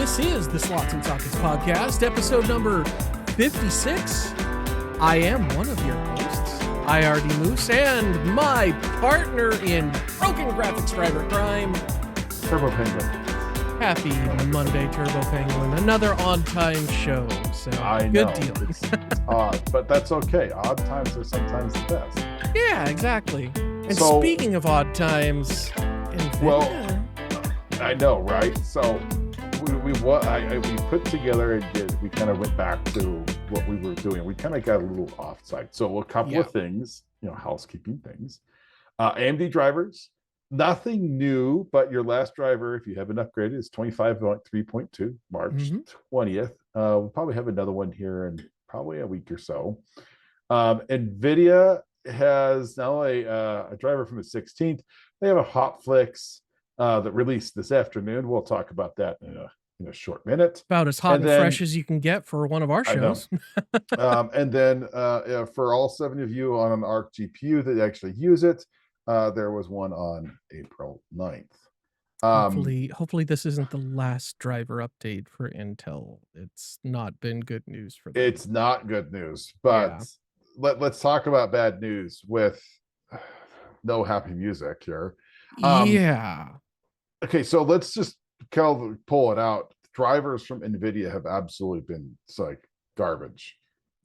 This is the Slots and Sockets podcast, episode number 56. I am one of your hosts, IRD Moose, and my partner in broken graphics driver crime, Turbo Penguin. Happy Monday, Turbo Penguin. Another on-time show, so I good know. deal. It's odd, but that's okay. Odd times are sometimes the best. Yeah, exactly. And So- speaking of odd times, Well, I know, right? So we put together and we kind of went back to what we were doing. We kind of got a little offside. So a couple of things, housekeeping things. AMD drivers, nothing new, but your last driver, if you haven't upgraded, is 25.3.2, March 20th. We'll probably have another one here in probably a week or so. Nvidia has not only a driver from the 16th, they have a hotfix that released this afternoon. We'll talk about that in a short minute. about as hot and fresh as you can get for one of our shows. And then for all 7 of you on an ARC GPU that actually use it, there was one on April 9th. Hopefully this isn't the last driver update for Intel. It's not been good news for them. It's not good news, but let's talk about bad news with no happy music here. Okay, so let's just pull it out. Drivers from Nvidia have absolutely been garbage.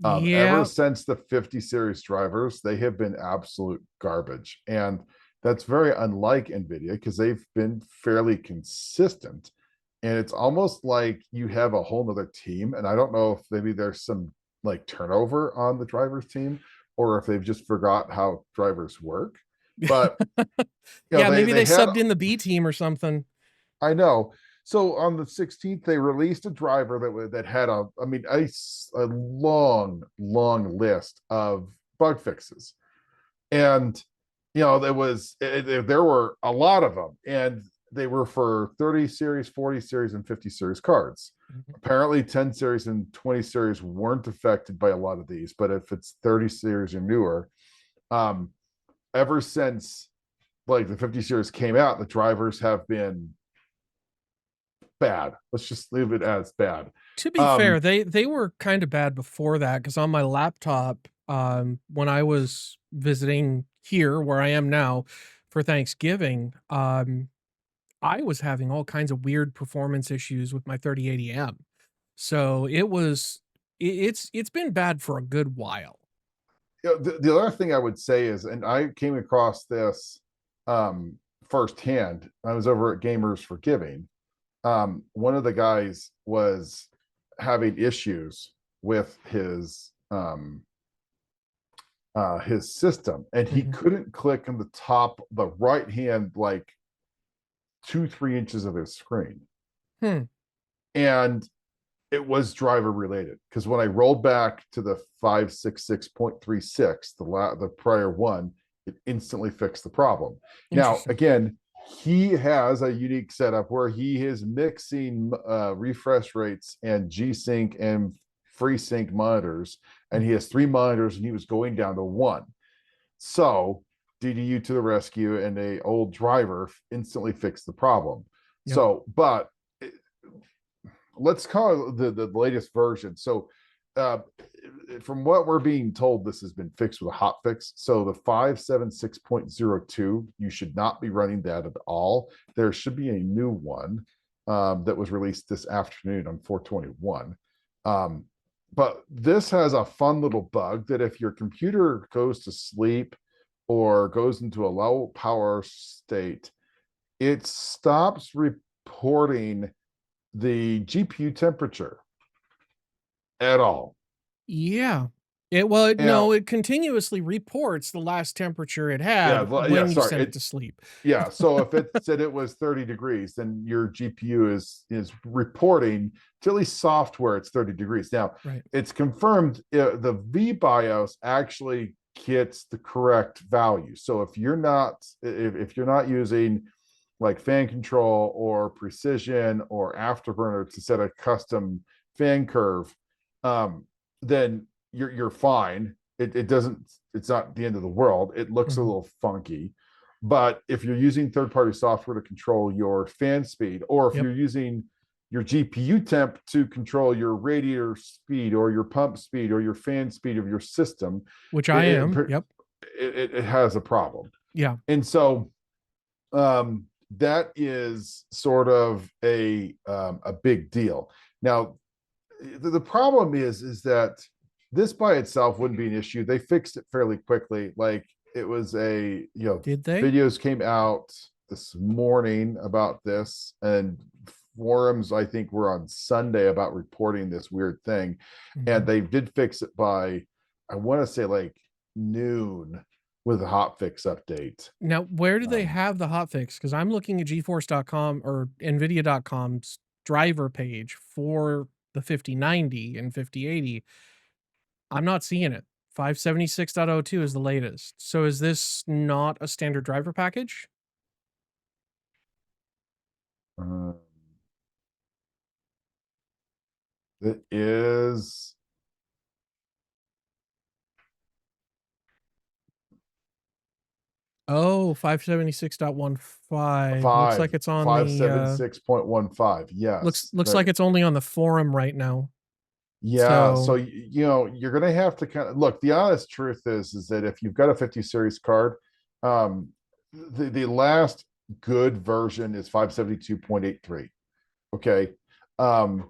Ever since the 50 series drivers, they have been absolute garbage. And that's very unlike Nvidia because they've been fairly consistent. And it's almost like you have a whole nother team. And I don't know if maybe there's some turnover on the drivers team or if they've just forgot how drivers work. But maybe they subbed in the B team or something. I know. So on the 16th, they released a driver that had a long list of bug fixes, and there were a lot of them, and they were for 30 series, 40 series, and 50 series cards. Apparently, 10 series and 20 series weren't affected by a lot of these, but if it's 30 series or newer, ever since the 50 series came out, the drivers have been bad. Let's just leave it as bad. To be fair, they were kind of bad before that, because on my laptop, when I was visiting here where I am now for Thanksgiving, I was having all kinds of weird performance issues with my 3080M. So it's been bad for a good while. The other thing I would say is, and I came across this firsthand. I was over at Gamers for Giving. One of the guys was having issues with his system, and he couldn't click on the top, the right hand, 2-3 inches of his screen. And it was driver related, because when I rolled back to the 566.36, the prior one, it instantly fixed the problem. Now, again, he has a unique setup where he is mixing refresh rates and G-Sync and FreeSync monitors, and he has 3 monitors, and he was going down to 1. So DDU to the rescue, and a old driver instantly fixed the problem. So, but let's call it the latest version. So from what we're being told, this has been fixed with a hot fix. So the 576.02, you should not be running that at all. There should be a new one that was released this afternoon on 4/21. But this has a fun little bug that if your computer goes to sleep or goes into a low power state, it stops reporting the GPU temperature at all. It continuously reports the last temperature it had when you sent it to sleep. So if it said it was 30 degrees, then your GPU is reporting to at least software it's 30 degrees. Now, it's confirmed the vBIOS actually gets the correct value. So if you're not using fan control or precision or afterburner to set a custom fan curve, then you're fine. It's not the end of the world. It looks a little funky, but if you're using third-party software to control your fan speed, or if you're using your GPU temp to control your radiator speed or your pump speed or your fan speed of your system, Which I it, am. Yep. it has a problem. Yeah. And so that is sort of a big deal. Now, the problem is that this by itself wouldn't be an issue. They fixed it fairly quickly. Like it was Did they? videos came out this morning about this, and forums I think were on Sunday about reporting this weird thing, and they did fix it by, I want to say, like noon with a hotfix update. Now, where do they have the hotfix? Because I'm looking at GeForce.com or Nvidia.com's driver page for the 5090 and 5080. I'm not seeing it. 576.02 is the latest. So is this not a standard driver package? It is Oh, 576.15. Looks like it's on five the seven 6.15. Yes. looks like it's only on the forum right now. Yeah, so So you're gonna have to kind of look. The honest truth is that if you've got a 50 series card, um, the last good version is 572.83. Okay. Um,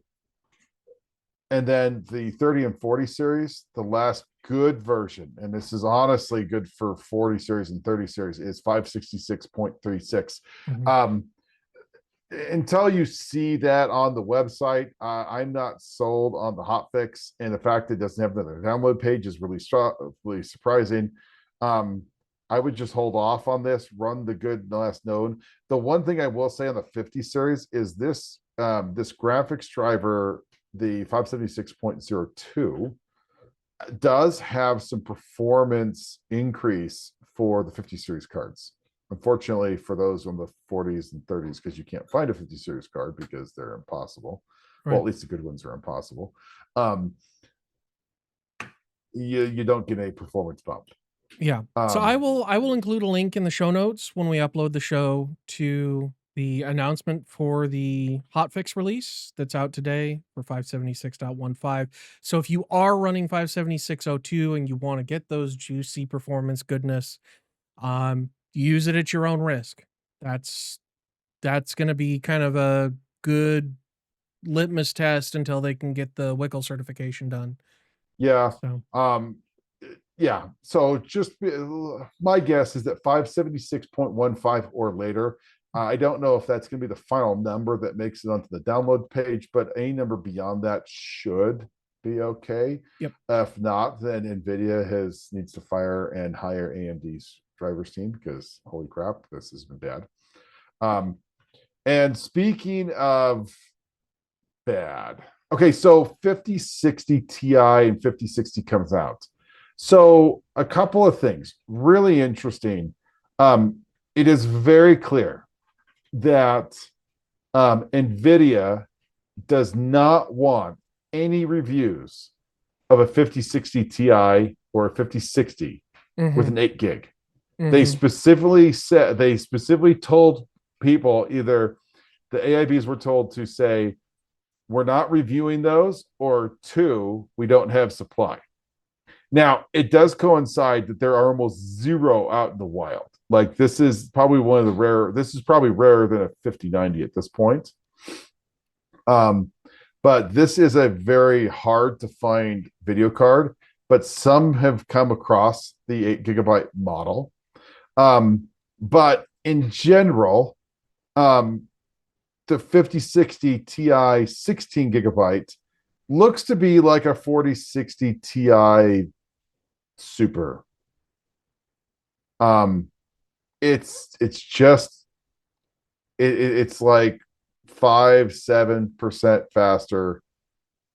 and then the 30 and 40 series, the last good version, and this is honestly good for 40 series and 30 series, is 566.36. Until you see that on the website, I'm not sold on the hotfix, and the fact it doesn't have the download page is really surprising. I would just hold off on this, run the good last known. The one thing I will say on the 50 series is this this graphics driver, the 576.02, does have some performance increase for the 50 series cards. Unfortunately, for those on the 40s and 30s, because you can't find a 50 series card because they're impossible. right. Well, at least the good ones are impossible. You don't get a performance bump. Yeah. So I will include a link in the show notes when we upload the show to the announcement for the hotfix release that's out today for 576.15. So if you are running 576.02 and you want to get those juicy performance goodness, use it at your own risk. That's going to be kind of a good litmus test until they can get the WICL certification done. Yeah. So yeah. So just my guess is that 576.15 or later. I don't know if that's going to be the final number that makes it onto the download page, but any number beyond that should be okay. Yep. If not, then Nvidia needs to fire and hire AMD's drivers team, because holy crap, this has been bad. And speaking of bad, okay, so 5060 Ti and 5060 comes out. So a couple of things really interesting. It is very clear that Nvidia does not want any reviews of a 5060 Ti or a 5060 with an 8 gig. They specifically told people, either the AIBs were told to say, we're not reviewing those, or 2, we don't have supply. Now, it does coincide that there are almost 0 out in the wild. Like, this is probably one of the rare, this is probably rarer than a 5090 at this point. But this is a very hard to find video card, but some have come across the 8 gigabyte model. But in general, the 5060 Ti 16 gigabyte looks to be like a 4060 Ti Super. It's just it's like 5-7% faster.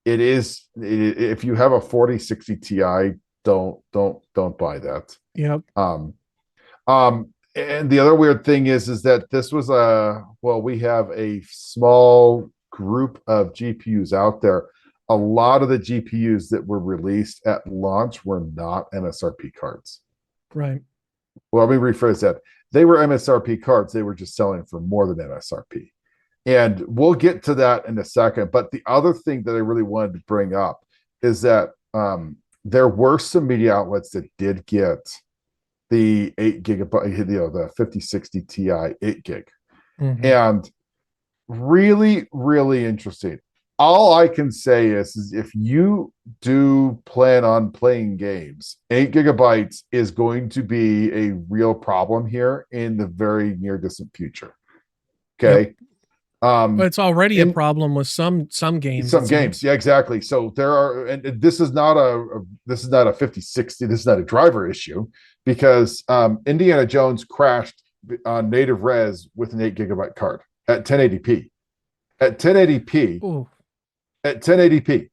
It is, if you have a 4060 Ti, don't buy that. Yep. And the other weird thing is that this was we have a small group of GPUs out there. A lot of the GPUs that were released at launch were not MSRP cards. Right. Well, let me rephrase that. They were MSRP cards. They were just selling for more than MSRP. And we'll get to that in a second. But the other thing that I really wanted to bring up is that there were some media outlets that did get the 8 gigabyte, the 5060 Ti 8 gig. Mhm. And really, really interesting. All I can say is if you do plan on playing games, 8 gigabytes is going to be a real problem here in the very near distant future. Yep. Okay. Um, It's already a in problem with some games, it some games, seems. yeah, exactly. So there are, and this is not this is not a 5060. This is not a driver issue because Indiana Jones crashed on native res with an 8 gigabyte card at 1080p. At 1080p, Ooh. at 1080p.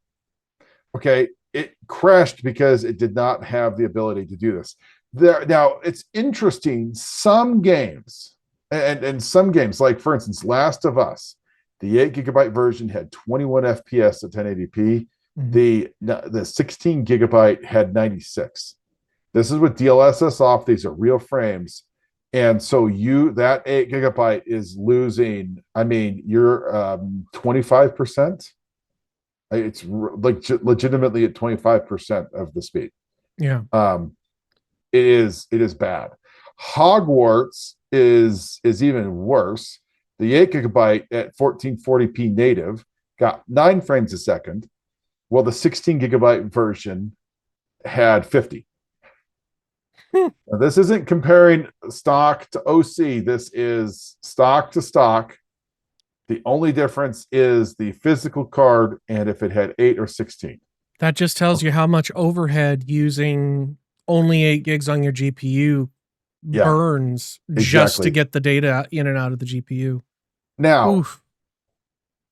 Okay, it crashed because it did not have the ability to do this. There now, it's interesting. Some games, and some games, like for instance, Last of Us, the 8 gigabyte version had 21 FPS at 1080p. Mhm. The 16 gigabyte had 96. This is with DLSS off. These are real frames. And so that 8 gigabyte is losing, I mean, you're 25%. It's legitimately at 25% of the speed. Yeah. Um, it is bad. Hogwarts is even worse. The 8 gigabyte at 1440p native got 9 frames a second, while the 16 gigabyte version had 50. Now, this isn't comparing stock to OC. This is stock to stock. The only difference is the physical card and if it had 8 or 16. That just tells you how much overhead using only 8 gigs on your GPU Yeah, burns just to exactly. get the data in and out of the GPU. Now, Oof.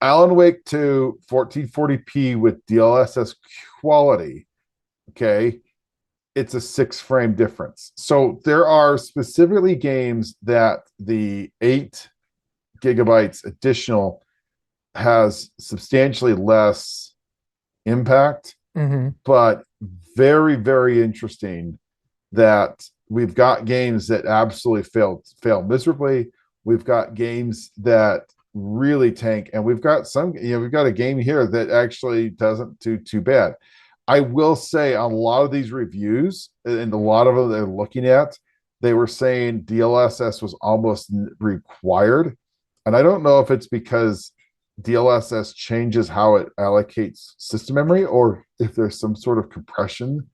Alan Wake 2 1440p with DLSS quality, okay, it's a 6 frame difference. So there are specifically games that the 8 gigabytes additional has substantially less impact, Mhm. but very, very interesting that we've got games that absolutely fail miserably. We've got games that really tank, and we've got we've got a game here that actually doesn't do too bad. I will say on a lot of these reviews, and a lot of them they're looking at, they were saying DLSS was almost required. And I don't know if it's because DLSS changes how it allocates system memory or if there's some sort of compression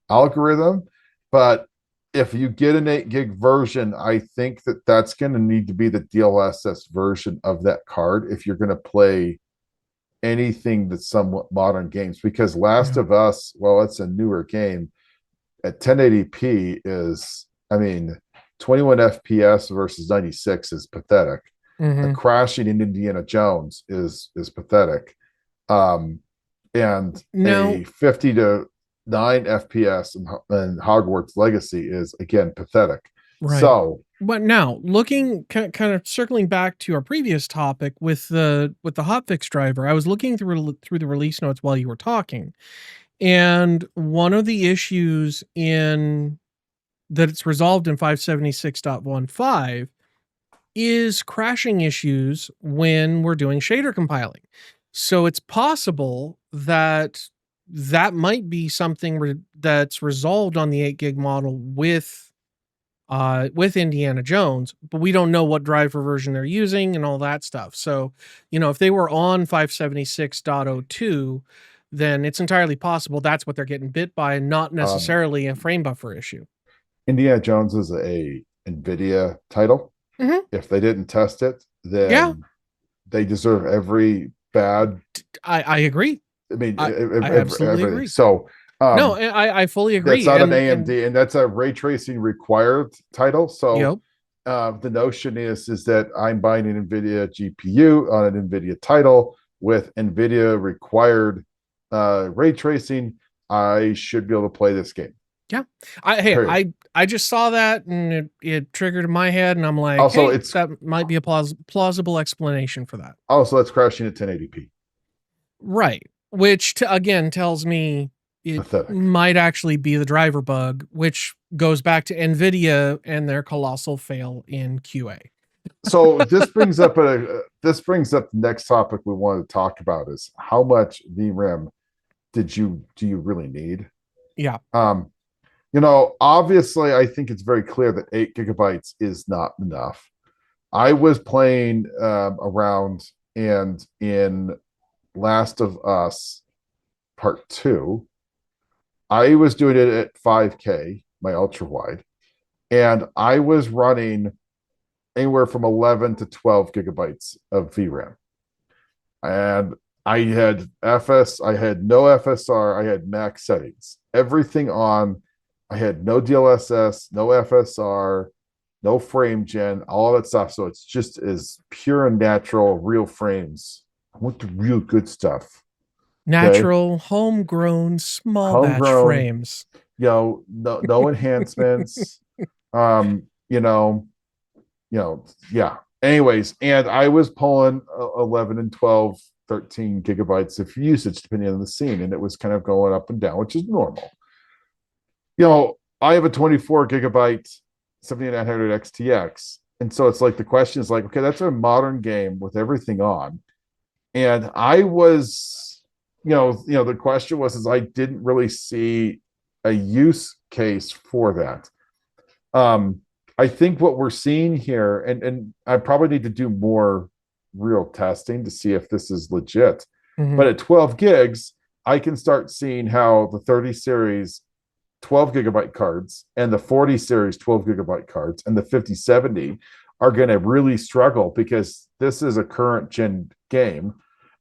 algorithm. But if you get an 8 gig version, I think that that's going to need to be the DLSS version of that card if you're going to play anything that's somewhat modern games. Because Last Yeah. of Us, well, it's a newer game at 1080p is, I mean, 21 FPS versus 96 is pathetic. Mhm. Crashing in Indiana Jones is pathetic. Um, and Now, a 50 to 9 FPS in Hogwarts Legacy is again pathetic. right. So, But now, looking kind of circling back to our previous topic with the hotfix driver, I was looking through the release notes while you were talking, and one of the issues in that it's resolved in 576.15 is crashing issues when we're doing shader compiling. So it's possible that that might be something that's resolved on the 8 gig model with Indiana Jones, but we don't know what driver version they're using and all that stuff. So, if they were on 576.02, then it's entirely possible that's what they're getting bit by and not um, necessarily a frame buffer issue. Indiana Jones is a Nvidia title. Mhm. If they didn't test it, Yeah, then they deserve every bad. I agree. I mean, I absolutely everything. agree. So, No, um, I fully that's agree. not an And AMD, and that's a ray tracing required title. So, yep. the notion is that I'm buying an Nvidia GPU on an Nvidia title with Nvidia required ray tracing. I should be able to play this game. Yeah. Period. I just saw that and it triggered in my head and I'm like, Also, hey, it's that might be a plausible explanation for that. that's crashing at 1080p. Right. Which again tells me it Pathetic. might actually be the driver bug, which goes back to Nvidia and their colossal fail in QA. So this brings up the next topic we want to talk about is how much VRAM do you really need? Yeah. Um, obviously, I think it's very clear that 8 gigabytes is not enough. I was playing around, and in Last of Us Part 2, I was doing it at 5K, my ultra wide, and I was running anywhere from 11 to 12 gigabytes of VRAM. And I had no FSR, I had max settings, everything on. I had no DLSS, no FSR, no frame gen, all that stuff. So it's just as pure and natural, real frames. I want the real good stuff. Okay. Natural, homegrown, small batch Homegrown, frames. no enhancements. Um, you know, yeah. Anyways, and I was pulling 11 and 12, 13 gigabytes of usage depending on the scene, and it was kind of going up and down, which is normal. I have a 24 gigabyte 7900 XTX. And so it's like the question is like, okay, that's a modern game with everything on. And I was, the question was, is I didn't really see a use case for that. I think what we're seeing here, and I probably need to do more real testing to see if this is legit. Mm-hmm. But at 12 gigs, I can start seeing how the 30 series 12 gigabyte cards and the 40 series 12 gigabyte cards and the 5070 are going to really struggle because this is a current gen game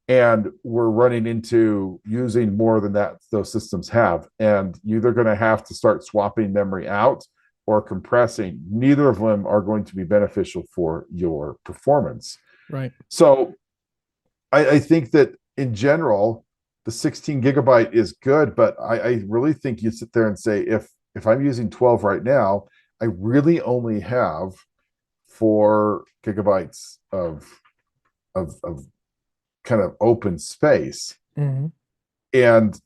and we're running into using more than that those systems have, and you're either going to have to start swapping memory out or compressing. Neither of them are going to be beneficial for your performance. Right. So I think that in general, the 16 gigabyte is good, but I really think you sit there and say, if I'm using 12 right now, I really only have 4 gigabytes of kind of open space. Mm-hmm. And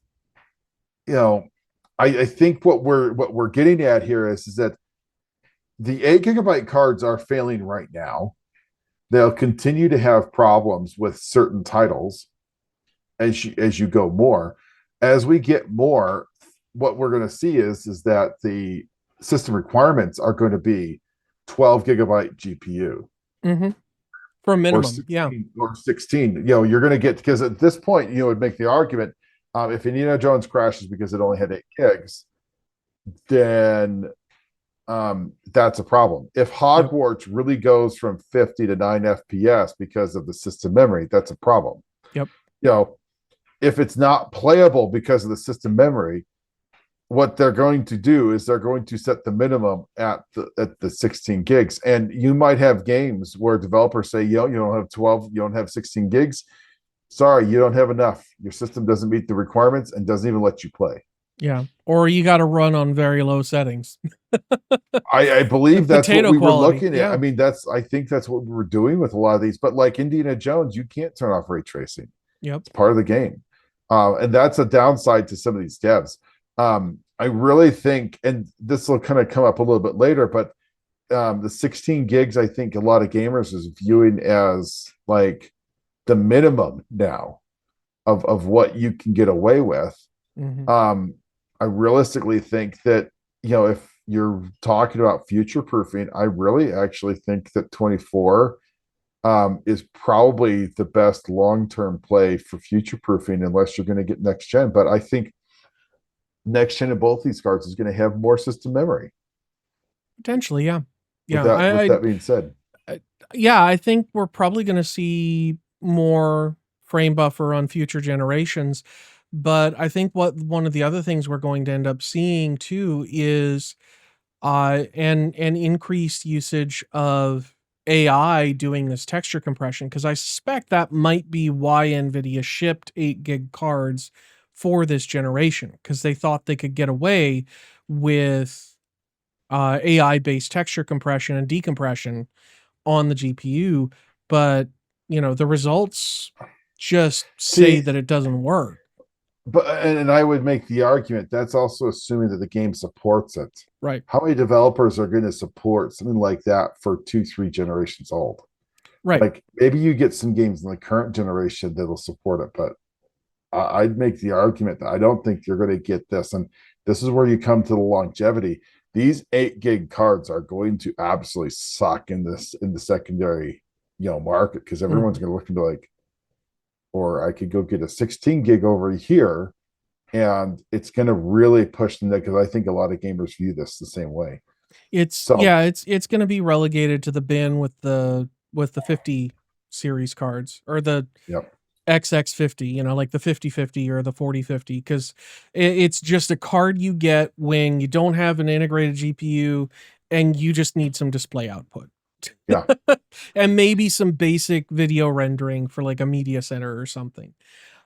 I think what we're getting at here is that the 8 gigabyte cards are failing right now. They'll continue to have problems with certain titles as you go more. As we get more, what we're going to see is that the system requirements are going to be 12 gigabyte GPU. Mm-hmm. For a Or minimum. Yeah. 16 or 16. You're going to get, because at this point would make the argument, if Indiana Jones crashes because it only had 8 gigs, then that's a problem. If Hogwarts really goes from 50 to 9 FPS because of the system memory, that's a problem. Yep. If it's not playable because of the system memory, what they're going to do is they're going to set the minimum at the 16 gigs. And you might have games where developers say, you don't have 12, you don't have 16 gigs. Sorry, you don't have enough. Your system doesn't meet the requirements and doesn't even let you play. Yeah. Or you got to run on very low settings. I believe that's what we were looking at. Yeah. I mean, I think that's what we were doing with a lot of these. But like Indiana Jones, you can't turn off ray tracing. Yep. It's part of the game. And that's a downside to some of these devs. I really think, and this will kind of come up a little bit later, but the 16 gigs, I think a lot of gamers is viewing as like the minimum now of what you can get away with. Mm-hmm. I realistically think that, if you're talking about future proofing, I really actually think that 24 is probably the best long-term play for future proofing, unless you're going to get next gen. But I think next gen of both these cards is going to have more system memory. Potentially, yeah. Yeah. With that being said, yeah, I think we're probably going to see more frame buffer on future generations. But I think one of the other things we're going to end up seeing too is an increased usage of AI doing this texture compression, because I suspect that might be why Nvidia shipped 8 gig cards for this generation, because they thought they could get away with AI based texture compression and decompression on the GPU, but the results just say that it doesn't work. but and I would make the argument that's also assuming that the game supports it. Right. How many developers are going to support something like that for 2, 3 generations old? Right. Like maybe you get some games in the current generation that'll support it, but I'd make the argument that I don't think you're going to get this. And this is where you come to the longevity. These 8 gig cards are going to absolutely suck in the secondary, market, because everyone's Mhm. going to look and be like, or I could go get a 16 gig over here, and it's going to really push them there because I think a lot of gamers view this the same way. It's So, yeah, it's going to be relegated to the bin with the 50 series cards or the yep, XX50, like the 5050 or the 4050, because it's just a card you get when you don't have an integrated GPU and you just need some display output. yeah, And maybe some basic video rendering for like a media center or something.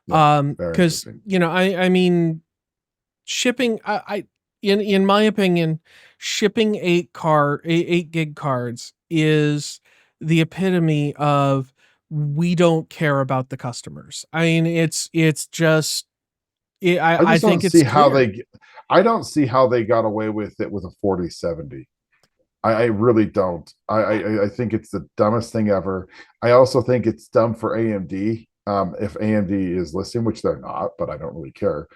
yeah, very Because interesting. I mean, shipping I in my opinion, shipping 8 gig cards is the epitome of we don't care about the customers. I mean, it's just I I just don't think it's see how clear. they. I don't see how they got away with it with a 4070. I really don't. I think it's the dumbest thing ever. I also think it's dumb for AMD. If AMD is listening, which they're not, but I don't really care.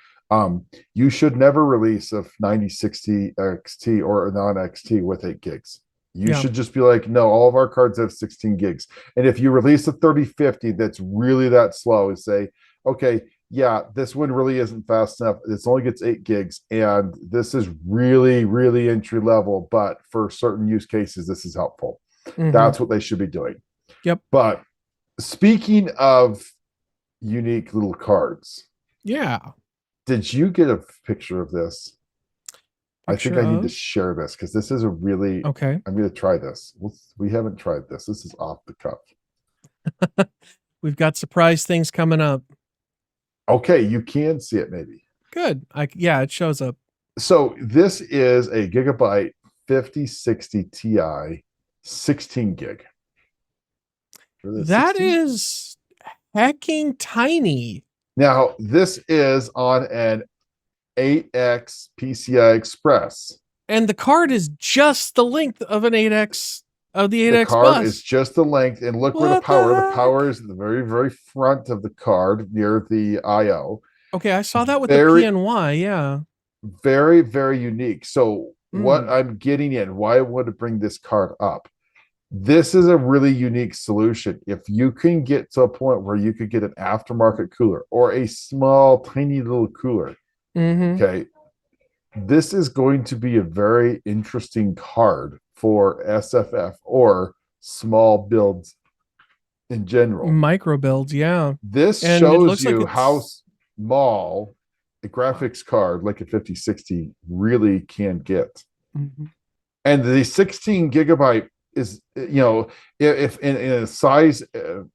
You should never release a 9060 XT or a non XT with 8 gigs. You Yeah. should just be like, no, all of our cards have 16 gigs. And if you release a 3050 that's really that slow, and say, okay, yeah, this one really isn't fast enough. This only gets 8 gigs, and this is really, really entry level, but for certain use cases, this is helpful. Mhm. That's what they should be doing. Yep. But speaking of unique little cards, Yeah. did you get a picture of this? I think Picture I need to of. share this because this is a really, Okay. I'm going to try this. We haven't tried this. This is off the cuff. We've got surprise things coming up. Okay, you can see it maybe. Good. Yeah, it shows up. So this is a Gigabyte 5060 Ti 16 gig. For the That 16. is hacking tiny. Now, this is on an 8X PCI Express. And the card is just the length of an 8X of the The 8X card is bus. just the length, and look where What the the heck? power is at the very, very front of the card near the IO. Okay, I saw that with the Very, PNY, yeah. very, very unique. So, what Mm. I'm getting in, why I want to bring this card up, this is a really unique solution. If you can get to a point where you could get an aftermarket cooler or a small, tiny little cooler, Mhm. okay, this is going to be a very interesting card for SFF or small builds in general. Micro builds, yeah. This And it shows looks like you how it's small a graphics card like a 5060 really can get. Mhm. And the 16 gigabyte is, if in a size, in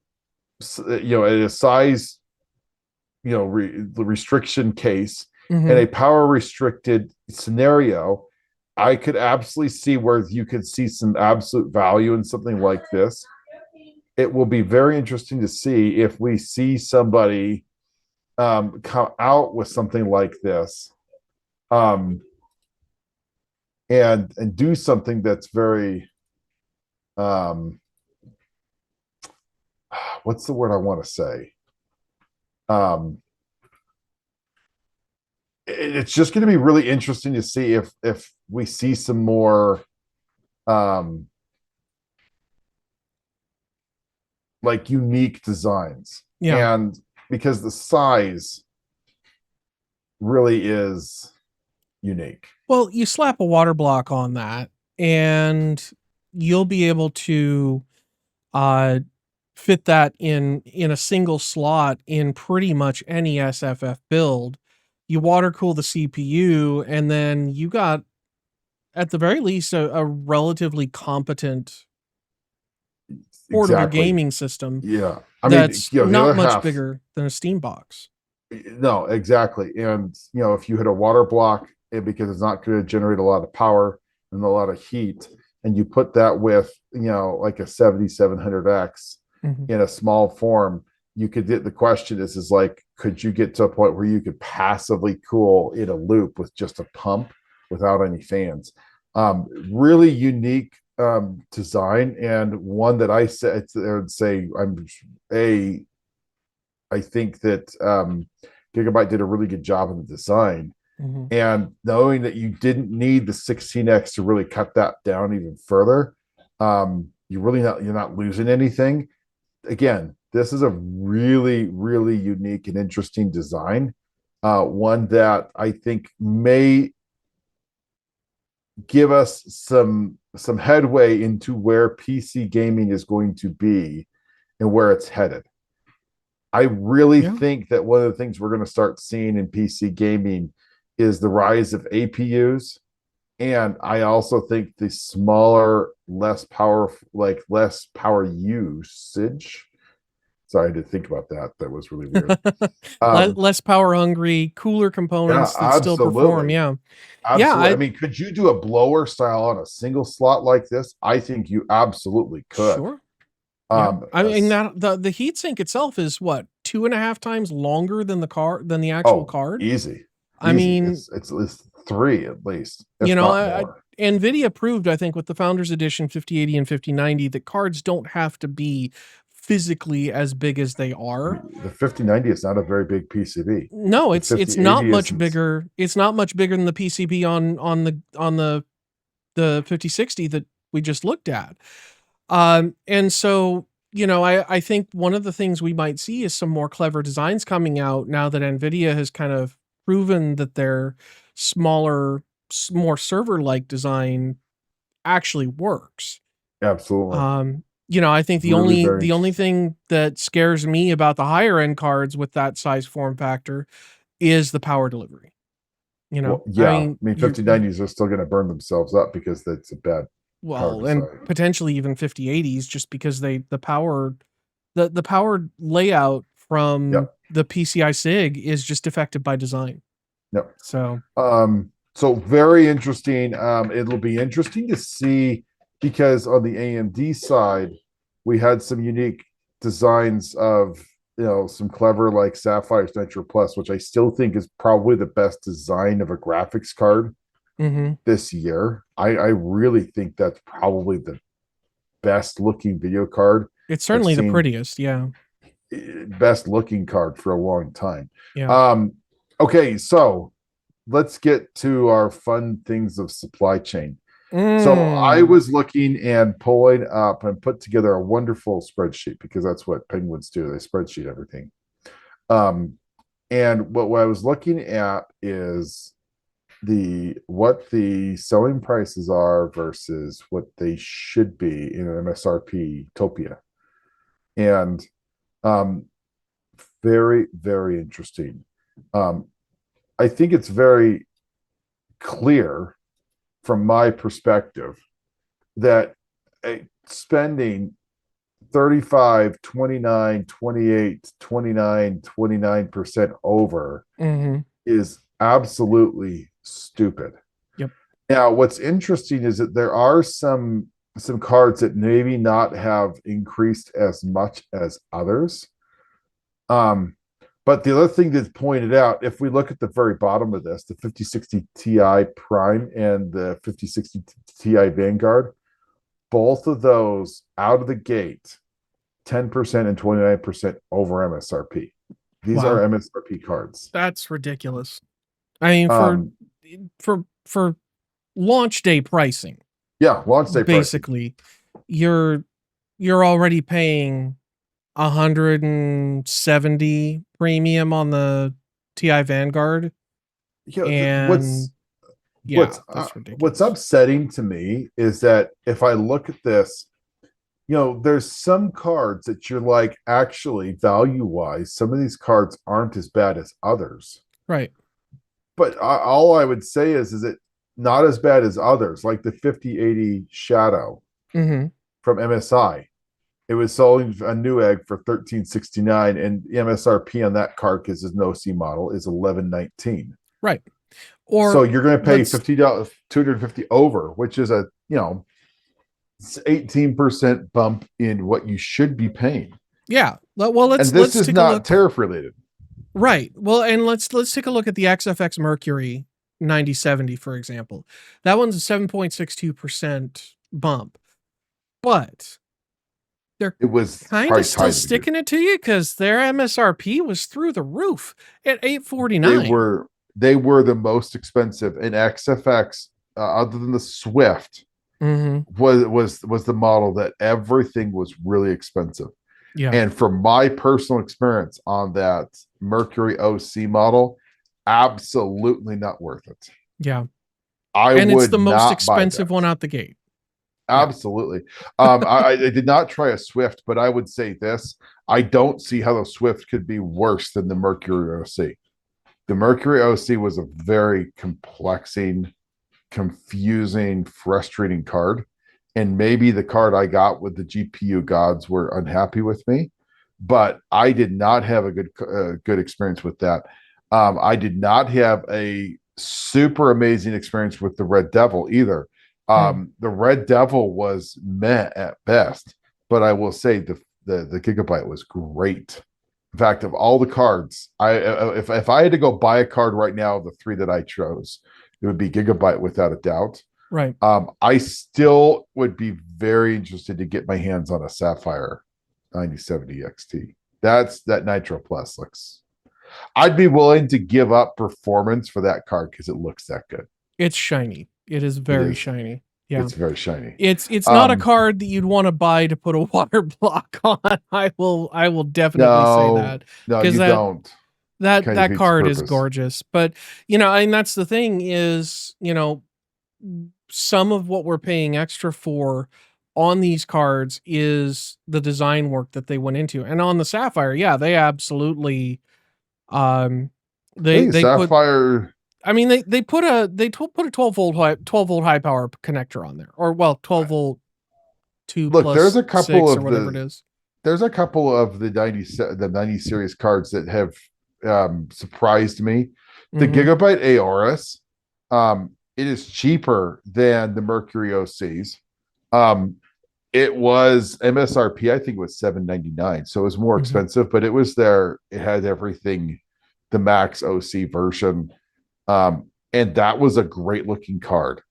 a size, the restriction case, in a Mhm. power restricted scenario, I could absolutely see where you could see some absolute value in something like this. It will be very interesting to see if we see somebody come out with something like this, um, and do something that's very, um, what's the word I want to say? Um, it's just going to be really interesting to see if we see some more, um, like unique designs, Yeah. and because the size really is unique. Well, you slap a water block on that and you'll be able to uh fit that in a single slot in pretty much any SFF build. You water cool the CPU and then you got at the very least a relatively competent portable Exactly. gaming system Yeah. I mean, that's the not other much half, bigger than a Steam box. no, exactly. And if you hit a water block, because it's not going to generate a lot of power and a lot of heat, and you put that with like a 7700X Mhm. in a small form, you could get the question is like, could you get to a point where you could passively cool in a loop with just a pump without any fans? Really unique design, and one that I said would say I think that Gigabyte did a really good job in the design. Mm-hmm. And knowing that you didn't need the 16X to really cut that down even further, you're not losing anything. Again, this is a really, really unique and interesting design. One that I think may give us some headway into where PC gaming is going to be and where it's headed. I really think that one of the things we're going to start seeing in PC gaming is the rise of APUs. And I also think the smaller, less power usage. Sorry, I had to think about that. That was really weird. Less power hungry, cooler components that still perform. Yeah. Absolutely. I mean, could you do a blower style on a single slot like this? I think you absolutely could. Sure. I mean, that the heatsink itself is what, 2.5 times longer than the actual card. Easy. I mean, it's 3 at least. Nvidia proved, I think, with the Founders Edition 5080 and 5090 that cards don't have to be physically as big as they are. I mean, the 5090 is not a very big PCB. No, it's not much bigger. It's not much bigger than the PCB on the 5060 that we just looked at. And so, I think one of the things we might see is some more clever designs coming out now that Nvidia has kind of proven that their smaller, more server-like design actually works. Absolutely. I think the only thing that scares me about the higher end cards with that size form factor is the power delivery. I mean 5090s are still going to burn themselves up because that's a bad. And potentially even 5080s, just because the power layout from the PCI SIG is just affected by design. Yep. So very interesting. It'll be interesting to see, because on the AMD side, we had some unique designs of some clever like Sapphire's Nitro Plus, which I still think is probably the best design of a graphics card this year. I really think that's probably the best looking video card. It's certainly the prettiest, best looking card for a long time. Yeah. Okay, so let's get to our fun things of supply chain. So I was looking and pulling up and put together a wonderful spreadsheet, because that's what penguins do. They spreadsheet everything. And what I was looking at is what the selling prices are versus what they should be in an MSRP topia. And very, very interesting. I think it's very clear from my perspective that spending 35, 29, 28, 29, 29% over is absolutely stupid. Yep. Now, what's interesting is that there are some cards that maybe not have increased as much as others. But the other thing that's pointed out, if we look at the very bottom of this, the 5060 Ti Prime and the 5060 Ti Vanguard, both of those out of the gate, 10% and 29% over MSRP. These are MSRP cards. That's ridiculous. I mean, for launch day pricing. Yeah, launch day basically, pricing. You're already paying 170 premium on the Ti Vanguard. What's upsetting to me is that if I look at this, there's some cards that you're like, actually, value-wise, some of these cards aren't as bad as others. Right. But all I would say is it not as bad as others, like the 5080 Shadow from MSI. It was selling a Newegg for $1,369, and the MSRP on that card, because it's an OC model, is $1,119. Right. So you're going to pay $50, $250 over, which is a 18% bump in what you should be paying. Yeah. Well, And this let's is take a not look. tariff related. Right. Well, and let's take a look at the XFX Mercury 9070, for example. That one's a 7.62% bump, but they're It was kind of price still high to begin. sticking it to you because their MSRP was through the roof at They 849. were they were the most expensive, and XFX, other than the Swift, Mm-hmm. was the model that everything was really expensive. Yeah. And from my personal experience on that Mercury OC model, absolutely not worth it. Yeah. I And it's the would most not buy expensive that. one out the gate. Yeah. Absolutely. I did not try a Swift, but I would say this: I don't see how the Swift could be worse than the Mercury OC. The Mercury OC was a very complexing, confusing, frustrating card. And maybe the card I got with the GPU gods were unhappy with me, but I did not have a good experience with that. I did not have a super amazing experience with the Red Devil either. Hmm. The Red Devil was meh at best, but I will say the Gigabyte was great. In fact, of all the cards, if I had to go buy a card right now, the three that I chose, it would be Gigabyte without a doubt. Right. I still would be very interested to get my hands on a Sapphire 9070 XT. That Nitro Plus looks. I'd be willing to give up performance for that card because it looks that good. It's shiny. It is It very is. shiny. Yeah. It's very shiny. It's not a card that you'd want to buy to put a water block on. I will definitely say No, that no, because you don't. Kind of that beats the card is purpose. gorgeous. But and that's the thing is, some of what we're paying extra for on these cards is the design work that they went into. And on the Sapphire, yeah, they absolutely um I think they put Sapphire. I mean they put a 12 volt high power connector on there, or well 12 volt 2 Look, plus 6 or whatever it is. there's a couple of the 90 series cards that have surprised me. The Mm-hmm. Gigabyte Aorus, it is cheaper than the Mercury OCs. Um, it was MSRP, I think it was $799, so it was more Mm-hmm. expensive, but it was there. It had everything, the Max OC version, and that was a great looking card.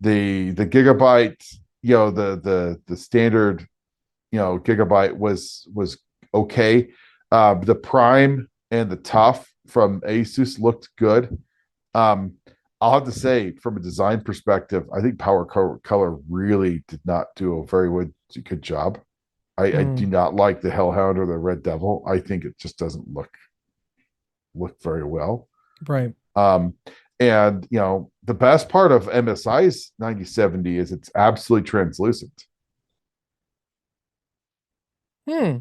The Gigabyte, the standard, Gigabyte was okay. The Prime and the Tough from Asus looked good. Um, I'll have to say, from a design perspective, I think Power Color really did not do a very good job. I do Mm, not like the Hellhound or the Red Devil. I think it just doesn't look very well. right. Um, and the best part of MSI's 9070 is it's absolutely translucent, Hmm.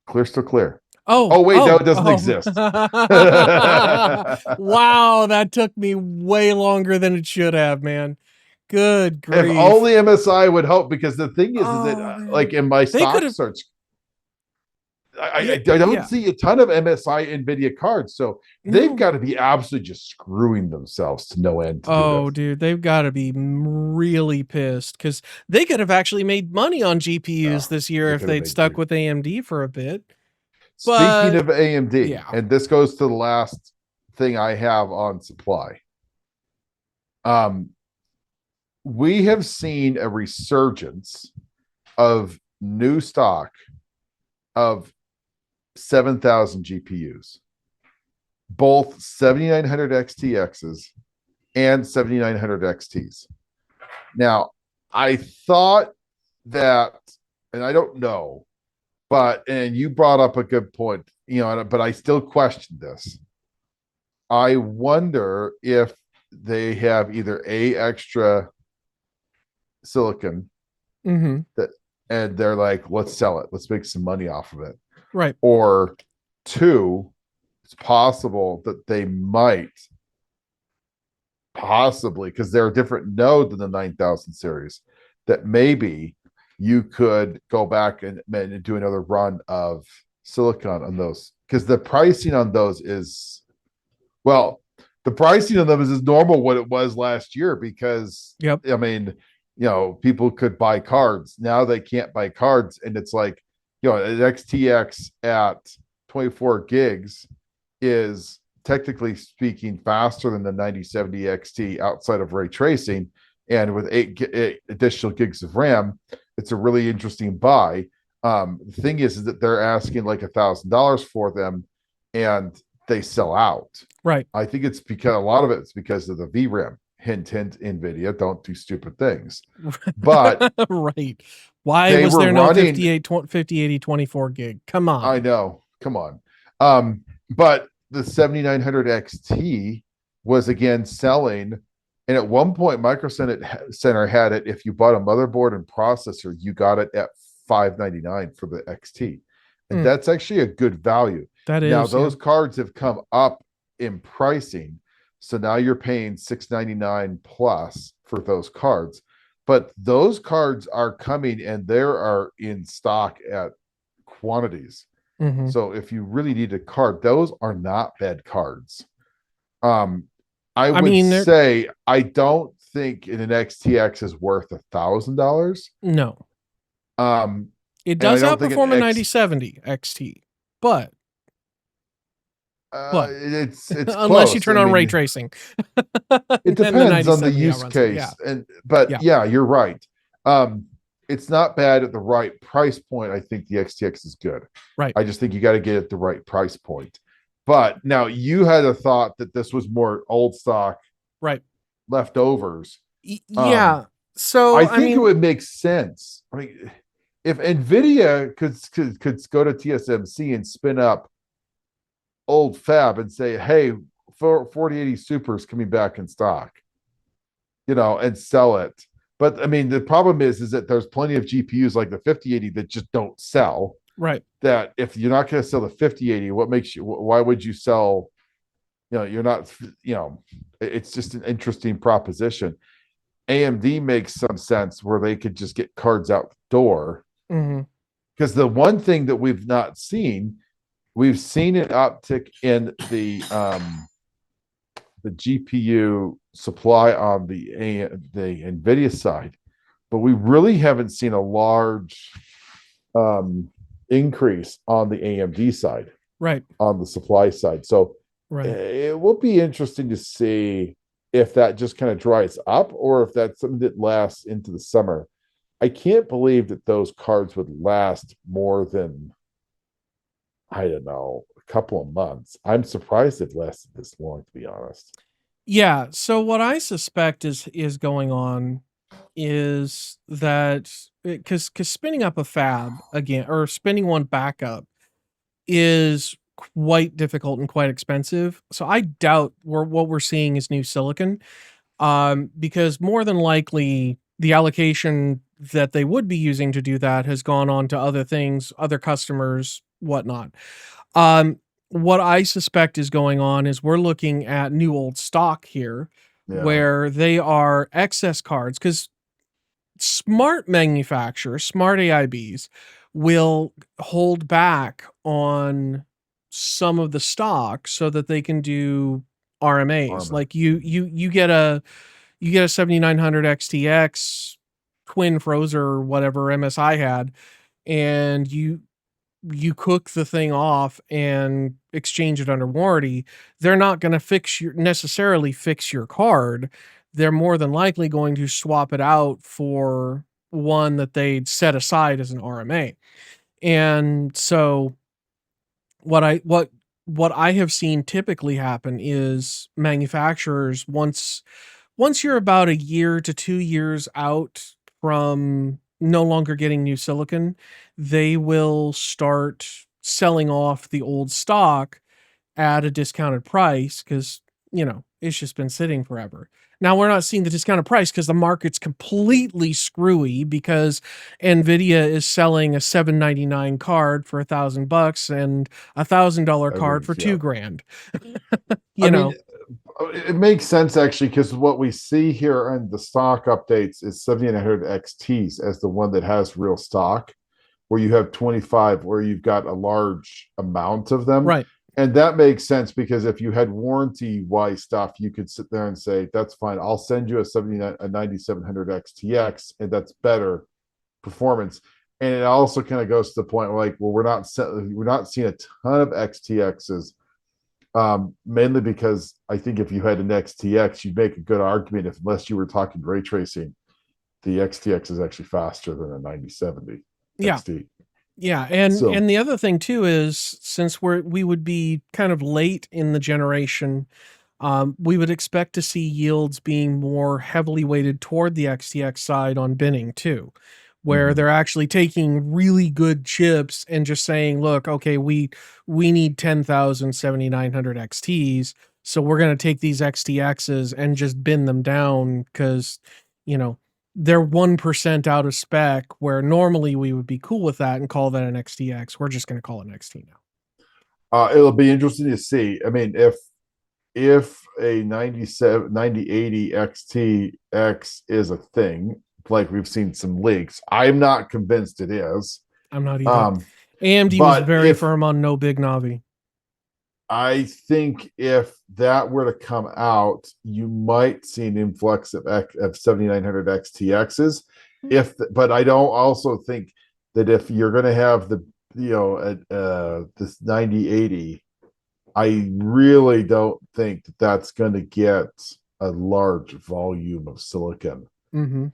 clear, still clear. Oh, Oh wait, no, oh, it doesn't oh. exist. Wow, that took me way longer than it should have, man. Good If grief. only MSI would help, because the thing is that Oh like man. in my They could stock have search, yeah, I don't yeah. see a ton of MSI Nvidia cards, so they've No. got to be absolutely just screwing themselves to no end to do Oh, this. dude, they've got to be really pissed because they could have actually made money on GPUs Oh, this year they if could have they'd made stuck great. with AMD for a bit. Speaking But of AMD, yeah. and this goes to the last thing I have on supply. Um, we have seen a resurgence of new stock of 7,000 GPUs, both 7900 XTXs and 7900 XTs. Now, I thought that, and I don't know, and you brought up a good point, but I still question this. I wonder if they have either a extra silicon Mm-hmm. that, and they're like, let's sell it, let's make some money off of it, Right. or two, it's possible that they might possibly, because they're a different node than the 9000 series, that maybe you could go back and do another run of silicon on those, because the pricing on those is, well, the pricing of them is normal what it was last year, because Yep. I mean, people could buy cards. Now they can't buy cards, and it's like, an XTX at 24 gigs is technically speaking faster than the 9070 XT outside of ray tracing. And with eight additional gigs of RAM, it's a really interesting buy. The thing is that they're asking like $1,000 for them, and they sell out. Right. I think it's because a lot of it's because of the VRAM. Hint, hint, Nvidia, don't do stupid things. But Right. Why they was were there no running 5080 24 gig? Come I on. know. Come on. But the 7900 XT was again selling. And at one point, Micro Center had it. If you bought a motherboard and processor, you got it at $599 for the XT. And Mm, that's actually a good value. that Now, is, yeah. those cards have come up in pricing. So now you're paying $699 plus for those cards. But those cards are coming and they are in stock at quantities. Hmm. So if you really need a card, those are not bad cards. Um, I I would mean, say I don't think an XTX is worth $1,000. no. Um, It and I does don't think an outperform a X 9070 XT, but but it's unless you close. turn I on ray mean, tracing, it then the depends on the 9070 use outruns it. Yeah. case. But Yeah. yeah, you're right. Um, it's not bad at the right price point. I think the XTX is good. Right. I just think you got to get at the right price point. But now you had a thought that this was more old stock Right. leftovers. Um, Yeah. So, I I think it mean, would make sense. I mean, if Nvidia could go to TSMC and spin up old fab and say, "Hey, 4080 Super is coming back in stock," and sell it. But I mean, the problem is that there's plenty of GPUs like the 5080 that just don't sell. right. That if you're not going to sell the 5080, what makes you? Why would you sell? You're not. It's just an interesting proposition. AMD makes some sense where they could just get cards out the door. Hmm. Because the one thing that we've seen an uptick in the GPU supply on the Nvidia side, but we really haven't seen a large increase on the AMD side, Right. on the supply side. So Right. it will be interesting to see if that just kind of dries up or if that's something that lasts into the summer. I can't believe that those cards would last more than, I don't know, a couple of months. I'm surprised they've lasted this long, to be honest. Yeah. So what I suspect is going on is that because spinning up a fab again or spinning one back up is quite difficult and quite expensive. So I doubt what we're seeing is new silicon. Because more than likely the allocation that they would be using to do that has gone on to other things, other customers, whatnot. Um, what I suspect is going on is we're looking at new old stock here, Yeah, where they are excess cards because smart manufacturers, smart AIBs, will hold back on some of the stock so that they can do RMAs. armor. Like you get a 7900 XTX twin frozer or whatever MSI had, and you cook the thing off and exchange it under warranty. They're not going to necessarily fix your card. They're more than likely going to swap it out for one that they'd set aside as an RMA. And so what I have seen typically happen is manufacturers once you're about a year to 2 years out from no longer getting new silicon, they will start selling off the old stock at a discounted price because, it's just been sitting forever. Now we're not seeing the discounted price because the market's completely screwy because Nvidia is selling a 799 card for $1,000 and $1,000 card for Everything's, yeah. $2,000. I You mean, know, it makes sense actually because what we see here on the stock updates is 7900 XTs as the one that has real stock, where you have 25, where you've got a large amount of them. right. And that makes sense because if you had warranty wise stuff, you could sit there and say, that's fine. I'll send you a 9700 XTX, and that's better performance. And it also kind of goes to the point where, like, well, we're not seeing a ton of XTXs, mainly because I think if you had an XTX, you'd make a good argument if, unless you were talking ray tracing, the XTX is actually faster than a 9070 Yeah. XT. Yeah, So and the other thing too is, since we would be kind of late in the generation, we would expect to see yields being more heavily weighted toward the XTX side on binning too, where mhm. they're actually taking really good chips and just saying, look, okay, we need 10,7900 XTs, so we're going to take these XTXs and just bin them down because, you know, they're 1% out of spec, where normally we would be cool with that and call that an XTX. We're just going to call it an XT now. It'll be interesting to see. I mean, if a 9080 XTX is a thing, like we've seen some leaks, I'm not convinced it is. I'm not either. Um, AMD was but very if firm on no big Navi. I think if that were to come out, you might see an influx of 7900 XTXs. But I don't also think that if you're going to have this 9080, I really don't think that that's going to get a large volume of silicon. Mm-hmm.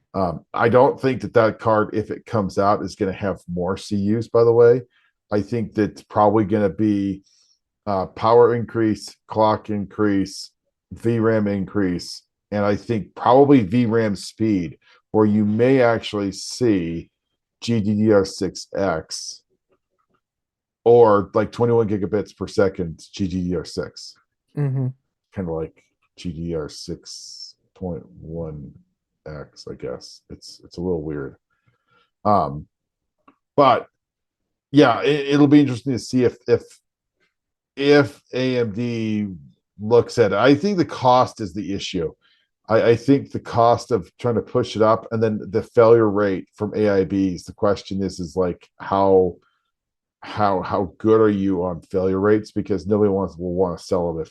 I don't think that card, if it comes out, is going to have more CUs, by the way. I think that's probably going to be power increase, clock increase, VRAM increase, and I think probably VRAM speed, where you may actually see GDDR6X or like 21 gigabits per second GDDR6, Mm-hmm. kind of like GDDR 6.1X, I guess. It's a little weird. But yeah, it'll be interesting to see if AMD looks at it. I think the cost is the issue. I think the cost of trying to push it up, and then the failure rate from AIBs. The question is like how good are you on failure rates? Because nobody will want to sell it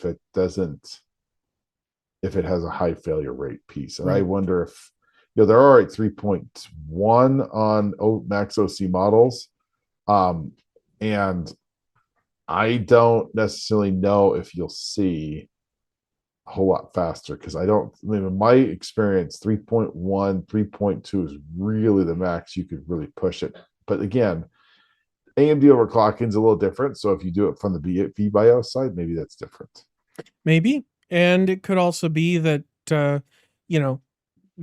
if it has a high failure rate piece. And I Right. wonder if they're already at 3.1 on Max OC models, and I don't necessarily know if you'll see a whole lot faster, because I mean, in my experience, 3.1, 3.2 is really the max you could really push it. But again, AMD overclocking is a little different. So if you do it from the vBIOS side, maybe that's different. Maybe. And it could also be that, you know,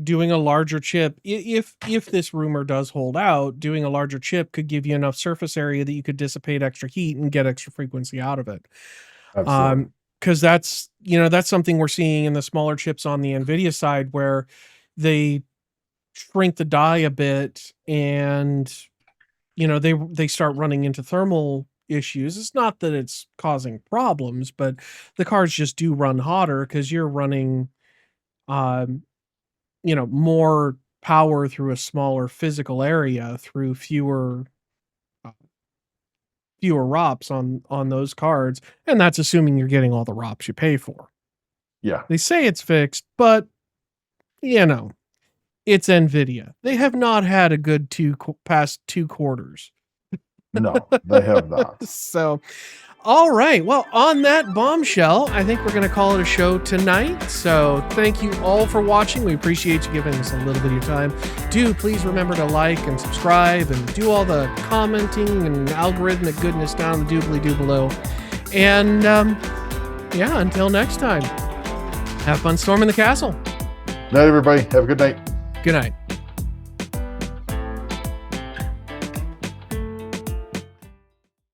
doing a larger chip, if this rumor does hold out, doing a larger chip could give you enough surface area that you could dissipate extra heat and get extra frequency out of it. Absolutely. Because that's something we're seeing in the smaller chips on the Nvidia side, where they shrink the die a bit, and they start running into thermal issues. It's not that it's causing problems, but the cards just do run hotter because you're running more power through a smaller physical area, through fewer ROPs on those cards, and that's assuming you're getting all the ROPs you pay for. Yeah. They say it's fixed, but it's Nvidia. They have not had a good past 2 quarters. No, they have not. So, all right. Well, on that bombshell, I think we're going to call it a show tonight. So, thank you all for watching. We appreciate you giving us a little bit of your time. Do please remember to like and subscribe and do all the commenting and algorithmic goodness down the doobly-doo below. And until next time, have fun storming the castle. Night, everybody. Have a good night. Good night.